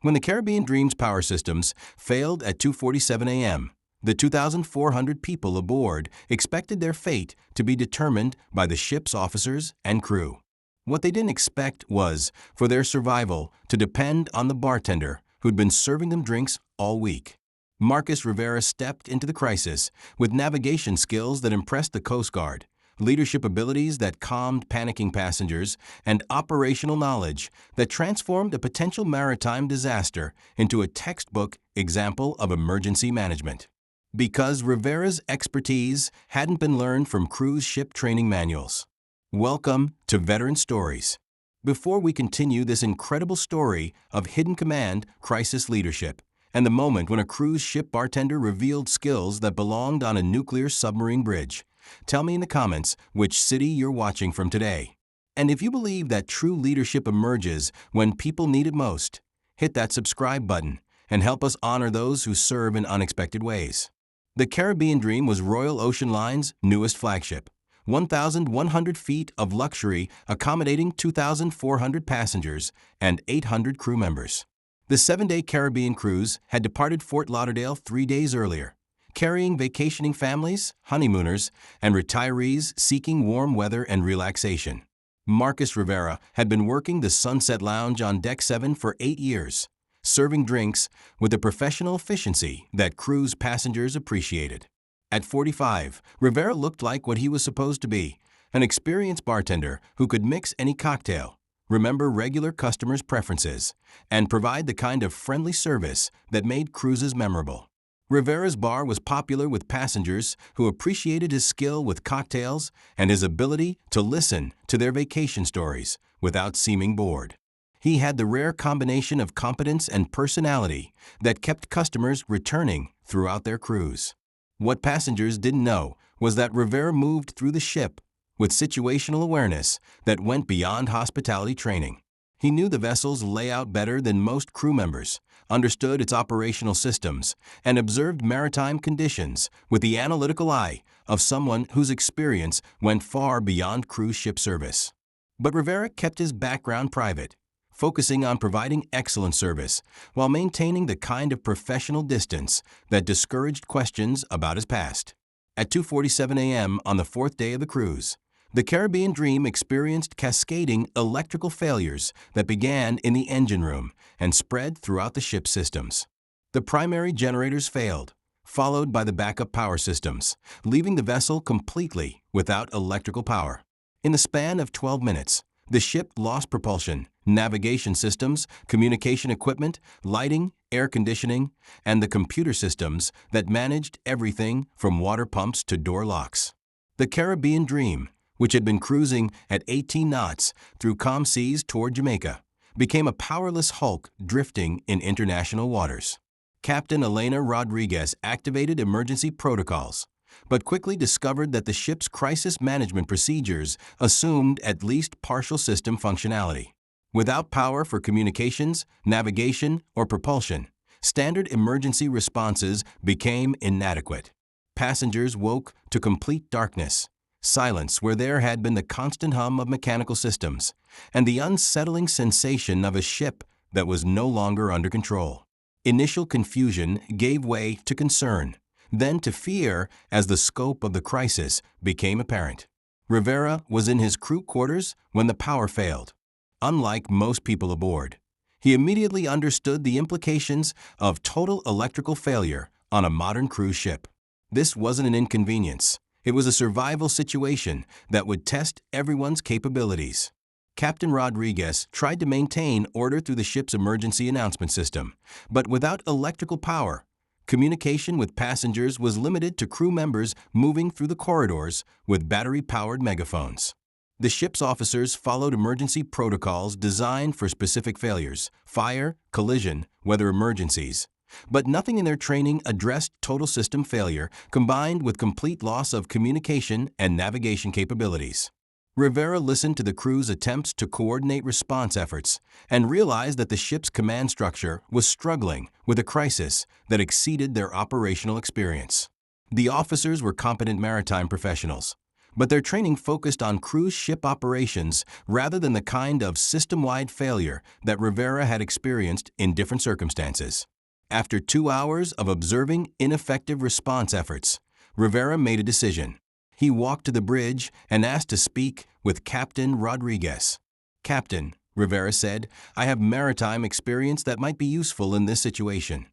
When the Caribbean Dream's power systems failed at 2:47 a.m., the 2,400 people aboard expected their fate to be determined by the ship's officers and crew. What they didn't expect was for their survival to depend on the bartender who'd been serving them drinks all week. Marcus Rivera stepped into the crisis with navigation skills that impressed the Coast Guard, leadership abilities that calmed panicking passengers, and operational knowledge that transformed a potential maritime disaster into a textbook example of emergency management. Because Rivera's expertise hadn't been learned from cruise ship training manuals. Welcome to Veteran Stories. Before we continue this incredible story of hidden command, crisis leadership, and the moment when a cruise ship bartender revealed skills that belonged on a nuclear submarine bridge, tell me in the comments which city you're watching from today. And if you believe that true leadership emerges when people need it most, hit that subscribe button and help us honor those who serve in unexpected ways. The Caribbean Dream was Royal Ocean Line's newest flagship. 1,100 feet of luxury accommodating 2,400 passengers and 800 crew members. The 7-day Caribbean cruise had departed Fort Lauderdale 3 days earlier, carrying vacationing families, honeymooners, and retirees seeking warm weather and relaxation. Marcus Rivera had been working the Sunset Lounge on Deck 7 for 8 years, serving drinks with a professional efficiency that cruise passengers appreciated. At 45, Rivera looked like what he was supposed to be, an experienced bartender who could mix any cocktail, remember regular customers' preferences, and provide the kind of friendly service that made cruises memorable. Rivera's bar was popular with passengers who appreciated his skill with cocktails and his ability to listen to their vacation stories without seeming bored. He had the rare combination of competence and personality that kept customers returning throughout their cruise. What passengers didn't know was that Rivera moved through the ship with situational awareness that went beyond hospitality training. He knew the vessel's layout better than most crew members, understood its operational systems, and observed maritime conditions with the analytical eye of someone whose experience went far beyond cruise ship service. But Rivera kept his background private, focusing on providing excellent service while maintaining the kind of professional distance that discouraged questions about his past. At 2:47 a.m. on the 4th day of the cruise, the Caribbean Dream experienced cascading electrical failures that began in the engine room and spread throughout the ship's systems. The primary generators failed, followed by the backup power systems, leaving the vessel completely without electrical power. In the span of 12 minutes, the ship lost propulsion, navigation systems, communication equipment, lighting, air conditioning, and the computer systems that managed everything from water pumps to door locks. The Caribbean Dream, which had been cruising at 18 knots through calm seas toward Jamaica, became a powerless hulk drifting in international waters. Captain Elena Rodriguez activated emergency protocols, but quickly discovered that the ship's crisis management procedures assumed at least partial system functionality. Without power for communications, navigation, or propulsion, standard emergency responses became inadequate. Passengers woke to complete darkness, silence where there had been the constant hum of mechanical systems, and the unsettling sensation of a ship that was no longer under control. Initial confusion gave way to concern, then to fear as the scope of the crisis became apparent. Rivera was in his crew quarters when the power failed. Unlike most people aboard, he immediately understood the implications of total electrical failure on a modern cruise ship. This wasn't an inconvenience. It was a survival situation that would test everyone's capabilities. Captain Rodriguez tried to maintain order through the ship's emergency announcement system, but without electrical power, communication with passengers was limited to crew members moving through the corridors with battery-powered megaphones. The ship's officers followed emergency protocols designed for specific failures, fire, collision, weather emergencies. But nothing in their training addressed total system failure combined with complete loss of communication and navigation capabilities. Rivera listened to the crew's attempts to coordinate response efforts and realized that the ship's command structure was struggling with a crisis that exceeded their operational experience. The officers were competent maritime professionals, but their training focused on cruise ship operations rather than the kind of system-wide failure that Rivera had experienced in different circumstances. After 2 hours of observing ineffective response efforts, Rivera made a decision. He walked to the bridge and asked to speak with Captain Rodriguez. "Captain," Rivera said, "I have maritime experience that might be useful in this situation."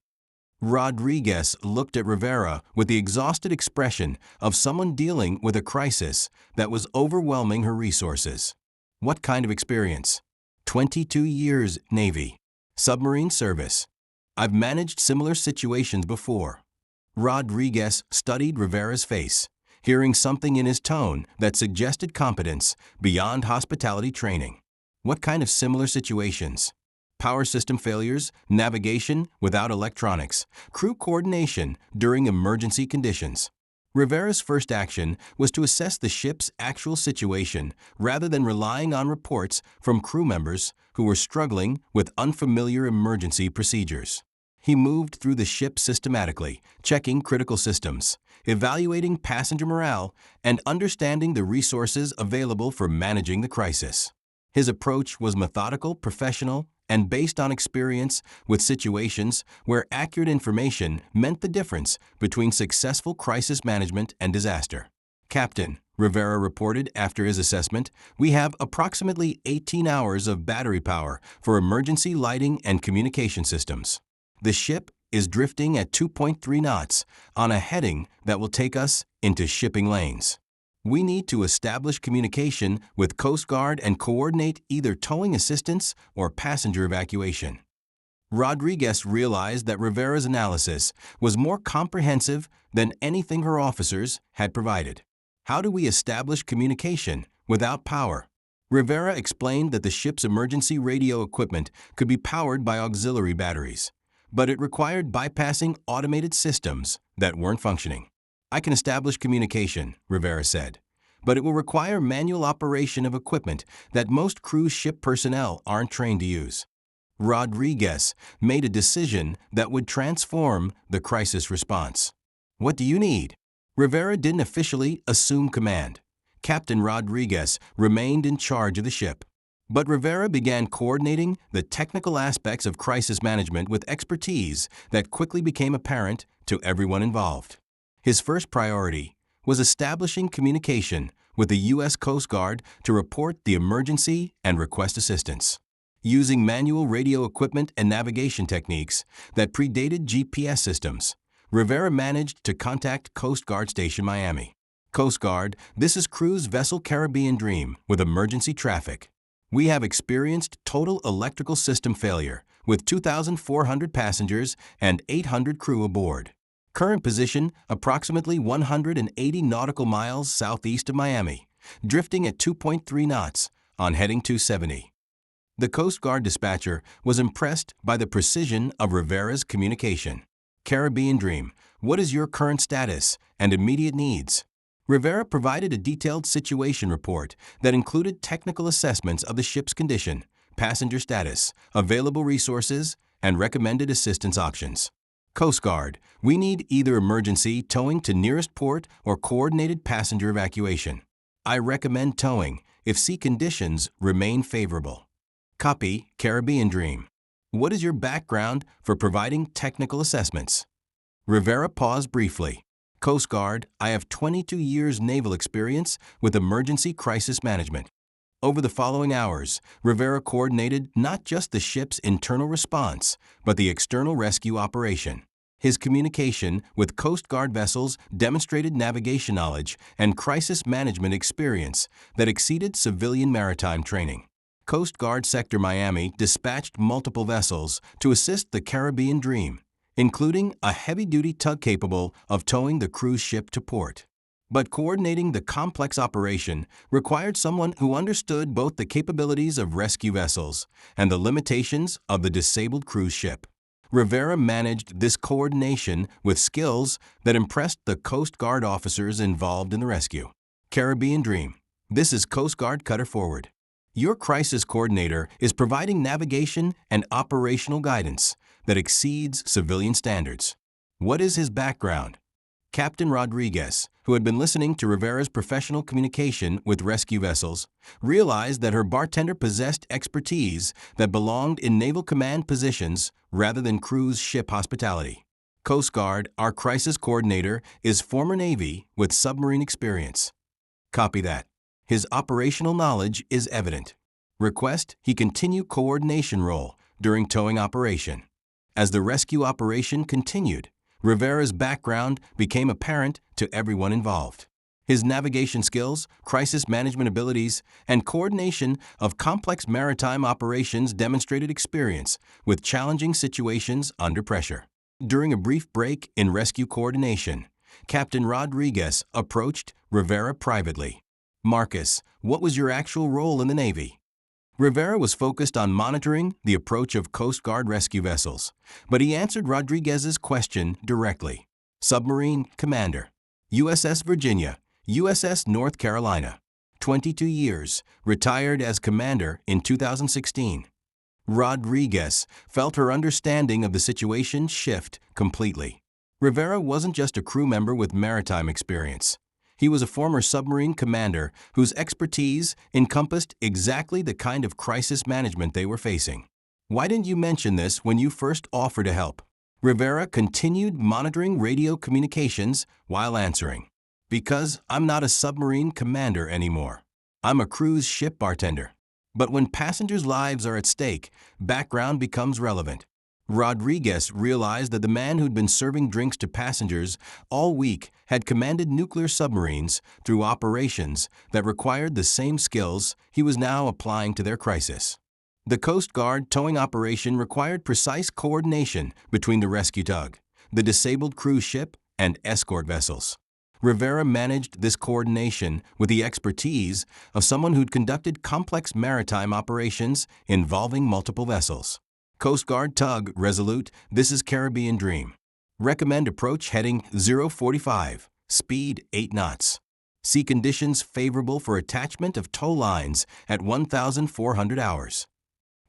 Rodriguez looked at Rivera with the exhausted expression of someone dealing with a crisis that was overwhelming her resources. "What kind of experience?" 22 years Navy. Submarine service. "I've managed similar situations before." Rodriguez studied Rivera's face, hearing something in his tone that suggested competence beyond hospitality training. "What kind of similar situations?" "Power system failures, navigation without electronics, crew coordination during emergency conditions." Rivera's first action was to assess the ship's actual situation rather than relying on reports from crew members who were struggling with unfamiliar emergency procedures. He moved through the ship systematically, checking critical systems, evaluating passenger morale, and understanding the resources available for managing the crisis. His approach was methodical, professional, and based on experience with situations where accurate information meant the difference between successful crisis management and disaster. "Captain," Rivera reported after his assessment, "we have approximately 18 hours of battery power for emergency lighting and communication systems. The ship is drifting at 2.3 knots on a heading that will take us into shipping lanes. We need to establish communication with Coast Guard and coordinate either towing assistance or passenger evacuation." Rodriguez realized that Rivera's analysis was more comprehensive than anything her officers had provided. "How do we establish communication without power?" Rivera explained that the ship's emergency radio equipment could be powered by auxiliary batteries, but it required bypassing automated systems that weren't functioning. "I can establish communication," Rivera said, "but it will require manual operation of equipment that most cruise ship personnel aren't trained to use." Rodriguez made a decision that would transform the crisis response. "What do you need?" Rivera didn't officially assume command. Captain Rodriguez remained in charge of the ship. But Rivera began coordinating the technical aspects of crisis management with expertise that quickly became apparent to everyone involved. His first priority was establishing communication with the U.S. Coast Guard to report the emergency and request assistance. Using manual radio equipment and navigation techniques that predated GPS systems, Rivera managed to contact Coast Guard Station Miami. "Coast Guard, this is Cruise Vessel Caribbean Dream with emergency traffic. We have experienced total electrical system failure with 2,400 passengers and 800 crew aboard. Current position approximately 180 nautical miles southeast of Miami, drifting at 2.3 knots on heading 270. The Coast Guard dispatcher was impressed by the precision of Rivera's communication. "Caribbean Dream, what is your current status and immediate needs?" Rivera provided a detailed situation report that included technical assessments of the ship's condition, passenger status, available resources, and recommended assistance options. "Coast Guard, we need either emergency towing to nearest port or coordinated passenger evacuation. I recommend towing if sea conditions remain favorable." Copy, Caribbean Dream. What is your background for providing technical assessments? Rivera paused briefly. "Coast Guard, I have 22 years naval experience with emergency crisis management." Over the following hours, Rivera coordinated not just the ship's internal response, but the external rescue operation. His communication with Coast Guard vessels demonstrated navigation knowledge and crisis management experience that exceeded civilian maritime training. Coast Guard Sector Miami dispatched multiple vessels to assist the Caribbean Dream, including a heavy-duty tug capable of towing the cruise ship to port. But coordinating the complex operation required someone who understood both the capabilities of rescue vessels and the limitations of the disabled cruise ship. Rivera managed this coordination with skills that impressed the Coast Guard officers involved in the rescue. Caribbean Dream. This is Coast Guard Cutter Forward. Your crisis coordinator is providing navigation and operational guidance that exceeds civilian standards. What is his background? Captain Rodriguez, who had been listening to Rivera's professional communication with rescue vessels, realized that her bartender possessed expertise that belonged in Naval Command positions rather than cruise ship hospitality. Coast Guard, our crisis coordinator, is former Navy with submarine experience. Copy that. His operational knowledge is evident. Request he continue coordination role during towing operation. As the rescue operation continued, Rivera's background became apparent to everyone involved. His navigation skills, crisis management abilities, and coordination of complex maritime operations demonstrated experience with challenging situations under pressure. During a brief break in rescue coordination, Captain Rodriguez approached Rivera privately. "Marcus, what was your actual role in the Navy?" Rivera was focused on monitoring the approach of Coast Guard rescue vessels, but he answered Rodriguez's question directly. Submarine Commander, USS Virginia, USS North Carolina, 22 years, retired as commander in 2016. Rodriguez felt her understanding of the situation shift completely. Rivera wasn't just a crew member with maritime experience. He was a former submarine commander whose expertise encompassed exactly the kind of crisis management they were facing. "Why didn't you mention this when you first offered to help?" Rivera continued monitoring radio communications while answering. "Because I'm not a submarine commander anymore. I'm a cruise ship bartender. But when passengers' lives are at stake, background becomes relevant." Rodriguez realized that the man who'd been serving drinks to passengers all week had commanded nuclear submarines through operations that required the same skills he was now applying to their crisis. The Coast Guard towing operation required precise coordination between the rescue tug, the disabled cruise ship, and escort vessels. Rivera managed this coordination with the expertise of someone who'd conducted complex maritime operations involving multiple vessels. Coast Guard tug Resolute, this is Caribbean Dream. Recommend approach heading 045, speed 8 knots. See conditions favorable for attachment of tow lines at 1,400 hours.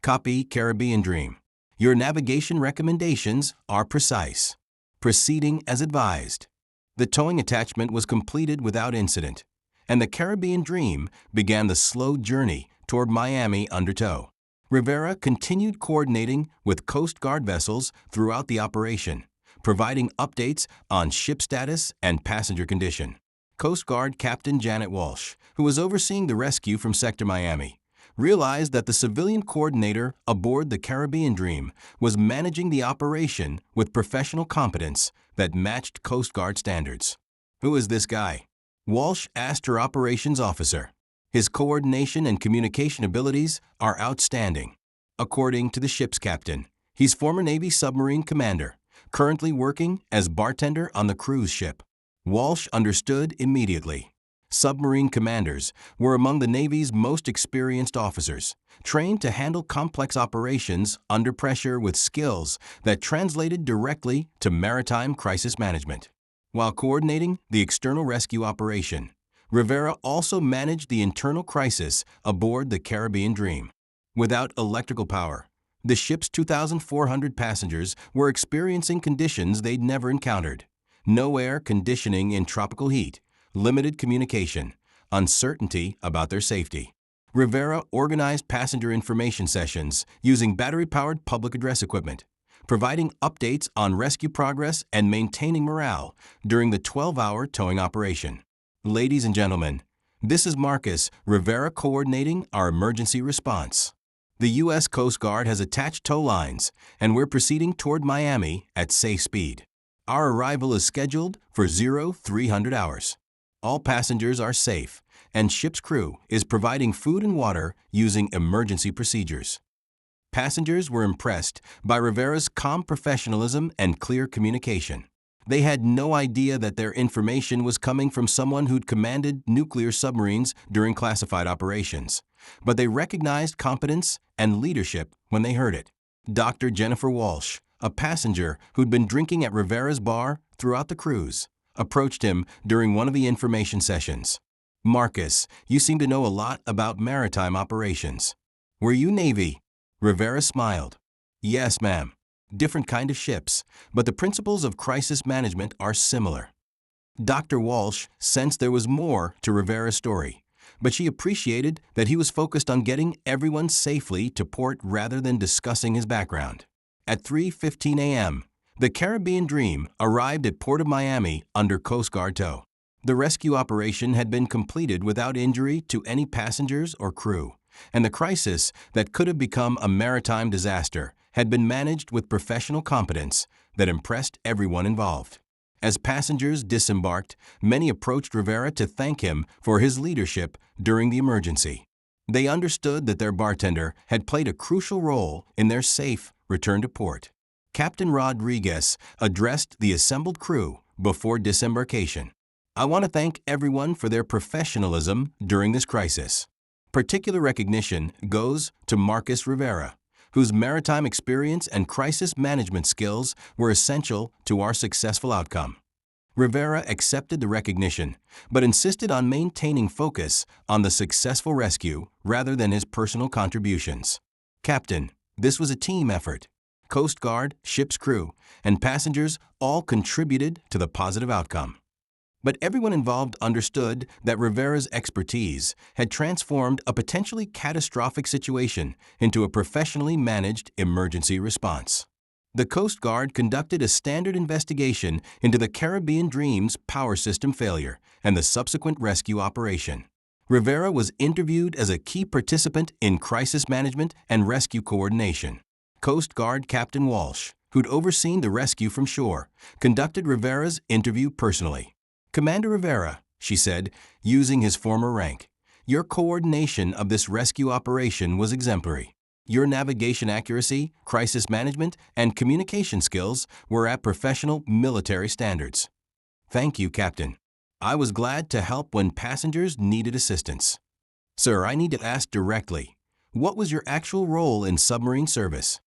Copy Caribbean Dream. Your navigation recommendations are precise. Proceeding as advised. The towing attachment was completed without incident, and the Caribbean Dream began the slow journey toward Miami under tow. Rivera continued coordinating with Coast Guard vessels throughout the operation, providing updates on ship status and passenger condition. Coast Guard Captain Janet Walsh, who was overseeing the rescue from Sector Miami, realized that the civilian coordinator aboard the Caribbean Dream was managing the operation with professional competence that matched Coast Guard standards. "Who is this guy?" Walsh asked her operations officer. "His coordination and communication abilities are outstanding." According to the ship's captain, he's former Navy submarine commander, currently working as bartender on the cruise ship. Walsh understood immediately. Submarine commanders were among the Navy's most experienced officers, trained to handle complex operations under pressure with skills that translated directly to maritime crisis management. While coordinating the external rescue operation, Rivera also managed the internal crisis aboard the Caribbean Dream. Without electrical power, the ship's 2,400 passengers were experiencing conditions they'd never encountered. No air conditioning in tropical heat, limited communication, uncertainty about their safety. Rivera organized passenger information sessions using battery-powered public address equipment, providing updates on rescue progress and maintaining morale during the 12-hour towing operation. Ladies and gentlemen, this is Marcus Rivera coordinating our emergency response. The U.S. Coast Guard has attached tow lines, and we're proceeding toward Miami at safe speed. Our arrival is scheduled for 0300 hours. All passengers are safe, and ship's crew is providing food and water using emergency procedures. Passengers were impressed by Rivera's calm professionalism and clear communication. They had no idea that their information was coming from someone who'd commanded nuclear submarines during classified operations, but they recognized competence and leadership when they heard it. Dr. Jennifer Walsh, a passenger who'd been drinking at Rivera's bar throughout the cruise, approached him during one of the information sessions. "Marcus, you seem to know a lot about maritime operations. Were you Navy?" Rivera smiled. "Yes, ma'am. Different kind of ships, but the principles of crisis management are similar." Dr. Walsh sensed there was more to Rivera's story, but she appreciated that he was focused on getting everyone safely to port rather than discussing his background. At 3:15 a.m., the Caribbean Dream arrived at Port of Miami under Coast Guard tow. The rescue operation had been completed without injury to any passengers or crew, and the crisis that could have become a maritime disaster had been managed with professional competence that impressed everyone involved. As passengers disembarked, many approached Rivera to thank him for his leadership during the emergency. They understood that their bartender had played a crucial role in their safe return to port. Captain Rodriguez addressed the assembled crew before disembarkation. "I want to thank everyone for their professionalism during this crisis. Particular recognition goes to Marcus Rivera, whose maritime experience and crisis management skills were essential to our successful outcome." Rivera accepted the recognition, but insisted on maintaining focus on the successful rescue rather than his personal contributions. "Captain, this was a team effort. Coast Guard, ship's crew, and passengers all contributed to the positive outcome." But everyone involved understood that Rivera's expertise had transformed a potentially catastrophic situation into a professionally managed emergency response. The Coast Guard conducted a standard investigation into the Caribbean Dream's power system failure and the subsequent rescue operation. Rivera was interviewed as a key participant in crisis management and rescue coordination. Coast Guard Captain Walsh, who'd overseen the rescue from shore, conducted Rivera's interview personally. "Commander Rivera," she said, using his former rank, "your coordination of this rescue operation was exemplary. Your navigation accuracy, crisis management, and communication skills were at professional military standards." "Thank you, Captain. I was glad to help when passengers needed assistance." "Sir, I need to ask directly, what was your actual role in submarine service?"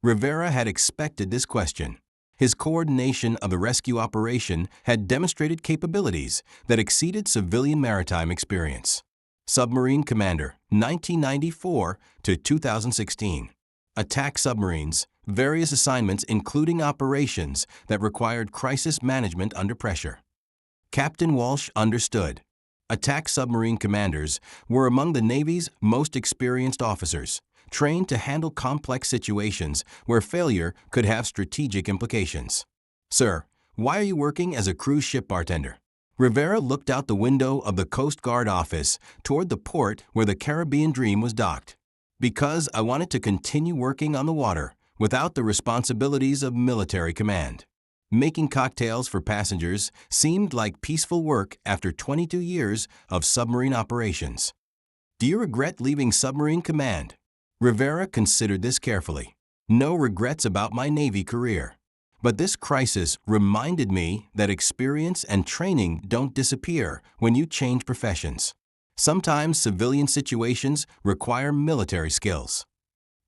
Rivera had expected this question. His coordination of the rescue operation had demonstrated capabilities that exceeded civilian maritime experience. Submarine Commander, 1994 to 2016. Attack submarines, various assignments including operations that required crisis management under pressure. Captain Walsh understood. Attack submarine commanders were among the Navy's most experienced officers, trained to handle complex situations where failure could have strategic implications. "Sir, why are you working as a cruise ship bartender?" Rivera looked out the window of the Coast Guard office toward the port where the Caribbean Dream was docked. "Because I wanted to continue working on the water without the responsibilities of military command. Making cocktails for passengers seemed like peaceful work after 22 years of submarine operations." "Do you regret leaving submarine command?" Rivera considered this carefully. "No regrets about my Navy career. But this crisis reminded me that experience and training don't disappear when you change professions. Sometimes civilian situations require military skills."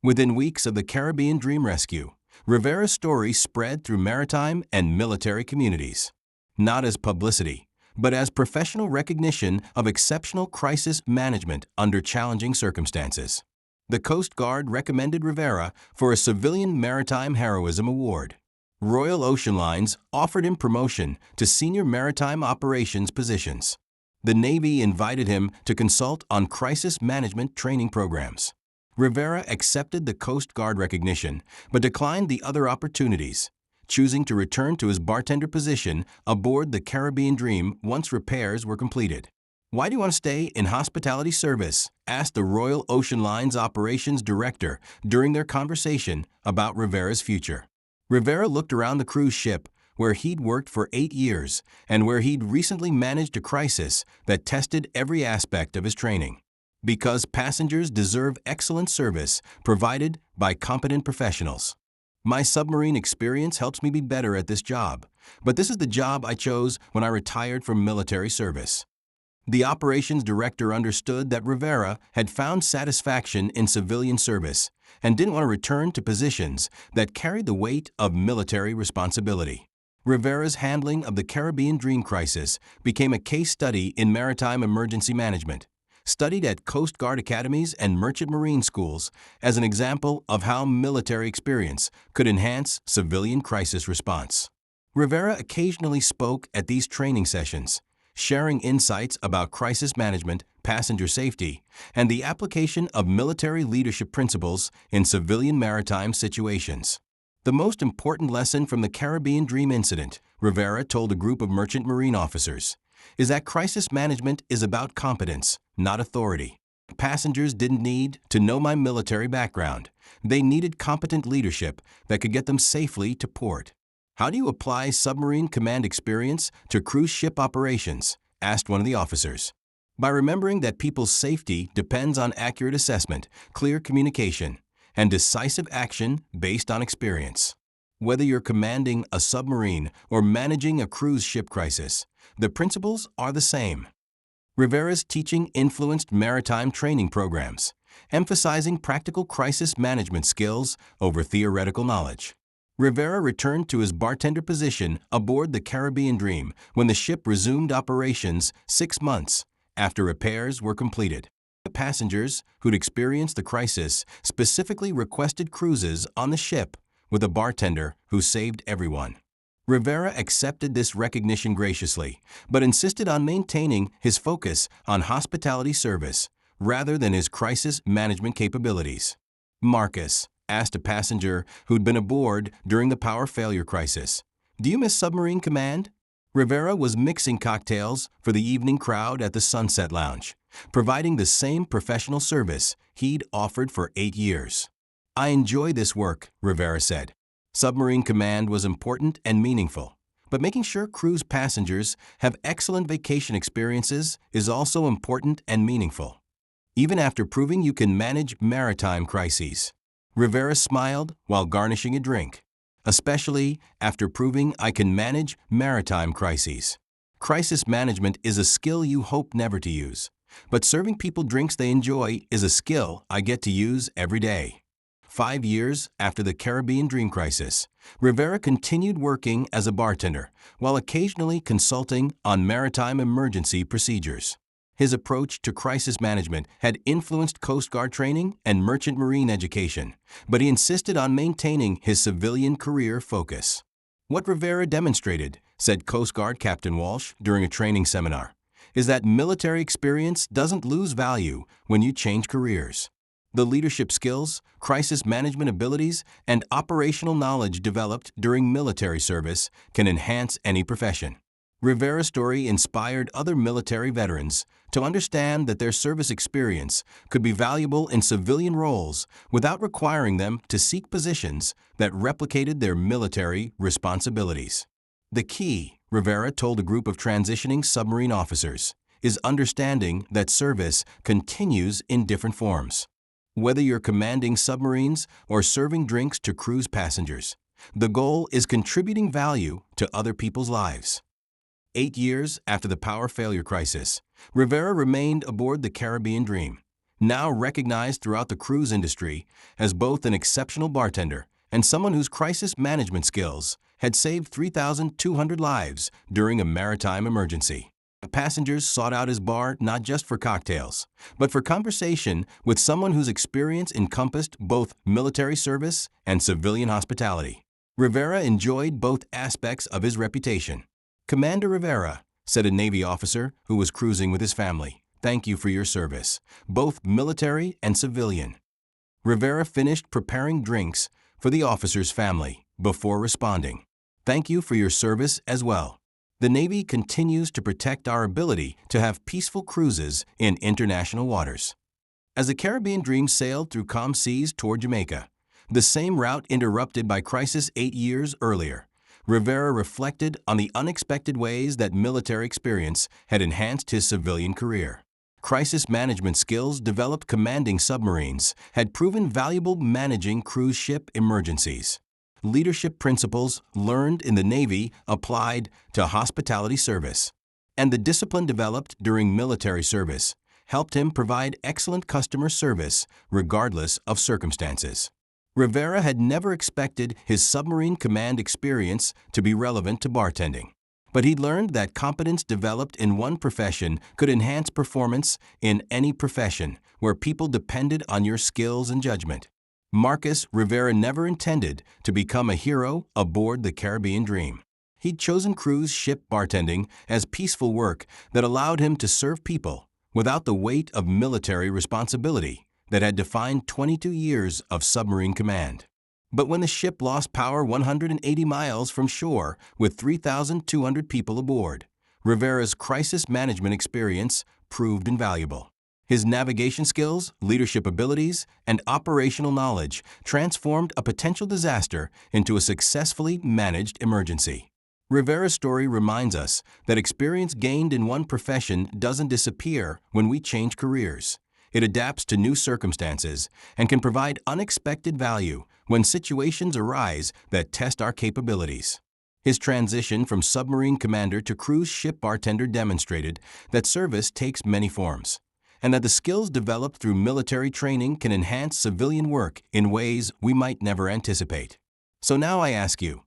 Within weeks of the Caribbean Dream rescue, Rivera's story spread through maritime and military communities. Not as publicity, but as professional recognition of exceptional crisis management under challenging circumstances. The Coast Guard recommended Rivera for a Civilian Maritime Heroism Award. Royal Ocean Lines offered him promotion to senior maritime operations positions. The Navy invited him to consult on crisis management training programs. Rivera accepted the Coast Guard recognition, but declined the other opportunities, choosing to return to his bartender position aboard the Caribbean Dream once repairs were completed. "Why do you want to stay in hospitality service?" asked the Royal Ocean Lines Operations Director during their conversation about Rivera's future. Rivera looked around the cruise ship, where he'd worked for 8 years and where he'd recently managed a crisis that tested every aspect of his training. "Because passengers deserve excellent service provided by competent professionals. My submarine experience helps me be better at this job, but this is the job I chose when I retired from military service." The operations director understood that Rivera had found satisfaction in civilian service and didn't want to return to positions that carried the weight of military responsibility. Rivera's handling of the Caribbean Dream crisis became a case study in maritime emergency management, studied at Coast Guard academies and merchant marine schools as an example of how military experience could enhance civilian crisis response. Rivera occasionally spoke at these training sessions, sharing insights about crisis management, passenger safety, and the application of military leadership principles in civilian maritime situations. The most important lesson from the Caribbean Dream incident, Rivera told a group of merchant marine officers, is that crisis management is about competence, not authority. Passengers didn't need to know my military background. They needed competent leadership that could get them safely to port. How do you apply submarine command experience to cruise ship operations? Asked one of the officers. By remembering that people's safety depends on accurate assessment, clear communication, and decisive action based on experience. Whether you're commanding a submarine or managing a cruise ship crisis, the principles are the same. Rivera's teaching influenced maritime training programs, emphasizing practical crisis management skills over theoretical knowledge. Rivera returned to his bartender position aboard the Caribbean Dream when the ship resumed operations 6 months after repairs were completed. The passengers who'd experienced the crisis specifically requested cruises on the ship with a bartender who saved everyone. Rivera accepted this recognition graciously, but insisted on maintaining his focus on hospitality service rather than his crisis management capabilities. Marcus asked a passenger who'd been aboard during the power failure crisis, "Do you miss submarine command?" Rivera was mixing cocktails for the evening crowd at the Sunset Lounge, providing the same professional service he'd offered for 8 years. "I enjoy this work," Rivera said. Submarine command was important and meaningful, but making sure cruise passengers have excellent vacation experiences is also important and meaningful. Even after proving you can manage maritime crises, Rivera smiled while garnishing a drink, especially after proving I can manage maritime crises. Crisis management is a skill you hope never to use, but serving people drinks they enjoy is a skill I get to use every day. 5 years after the Caribbean Dream crisis, Rivera continued working as a bartender while occasionally consulting on maritime emergency procedures. His approach to crisis management had influenced Coast Guard training and merchant marine education, but he insisted on maintaining his civilian career focus. "What Rivera demonstrated," said Coast Guard Captain Walsh during a training seminar, "is that military experience doesn't lose value when you change careers. The leadership skills, crisis management abilities, and operational knowledge developed during military service can enhance any profession." Rivera's story inspired other military veterans to understand that their service experience could be valuable in civilian roles without requiring them to seek positions that replicated their military responsibilities. "The key," Rivera told a group of transitioning submarine officers, "is understanding that service continues in different forms. Whether you're commanding submarines or serving drinks to cruise passengers, the goal is contributing value to other people's lives." 8 years after the power failure crisis, Rivera remained aboard the Caribbean Dream, now recognized throughout the cruise industry as both an exceptional bartender and someone whose crisis management skills had saved 3,200 lives during a maritime emergency. Passengers sought out his bar not just for cocktails, but for conversation with someone whose experience encompassed both military service and civilian hospitality. Rivera enjoyed both aspects of his reputation. "Commander Rivera," said a Navy officer who was cruising with his family, "thank you for your service, both military and civilian." Rivera finished preparing drinks for the officer's family before responding, "Thank you for your service as well. The Navy continues to protect our ability to have peaceful cruises in international waters." As the Caribbean Dream sailed through calm seas toward Jamaica, the same route interrupted by crisis 8 years earlier, Rivera reflected on the unexpected ways that military experience had enhanced his civilian career. Crisis management skills developed commanding submarines had proven valuable managing cruise ship emergencies. Leadership principles learned in the Navy applied to hospitality service, and the discipline developed during military service helped him provide excellent customer service regardless of circumstances. Rivera had never expected his submarine command experience to be relevant to bartending, but he learned that competence developed in one profession could enhance performance in any profession where people depended on your skills and judgment. Marcus Rivera never intended to become a hero aboard the Caribbean Dream. He'd chosen cruise ship bartending as peaceful work that allowed him to serve people without the weight of military responsibility that had defined 22 years of submarine command. But when the ship lost power 180 miles from shore with 3,200 people aboard, Rivera's crisis management experience proved invaluable. His navigation skills, leadership abilities, and operational knowledge transformed a potential disaster into a successfully managed emergency. Rivera's story reminds us that experience gained in one profession doesn't disappear when we change careers. It adapts to new circumstances and can provide unexpected value when situations arise that test our capabilities. His transition from submarine commander to cruise ship bartender demonstrated that service takes many forms, and that the skills developed through military training can enhance civilian work in ways we might never anticipate. So now I ask you,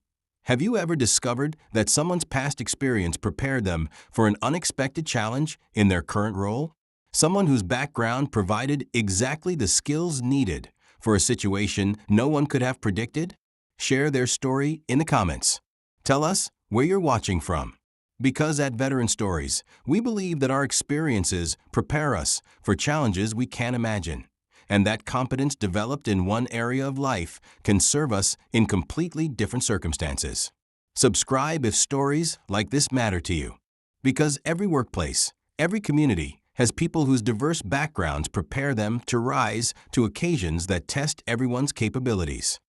have you ever discovered that someone's past experience prepared them for an unexpected challenge in their current role? Someone whose background provided exactly the skills needed for a situation no one could have predicted? Share their story in the comments. Tell us where you're watching from. Because at Veteran Stories, we believe that our experiences prepare us for challenges we can't imagine, and that competence developed in one area of life can serve us in completely different circumstances. Subscribe if stories like this matter to you. Because every workplace, every community has people whose diverse backgrounds prepare them to rise to occasions that test everyone's capabilities.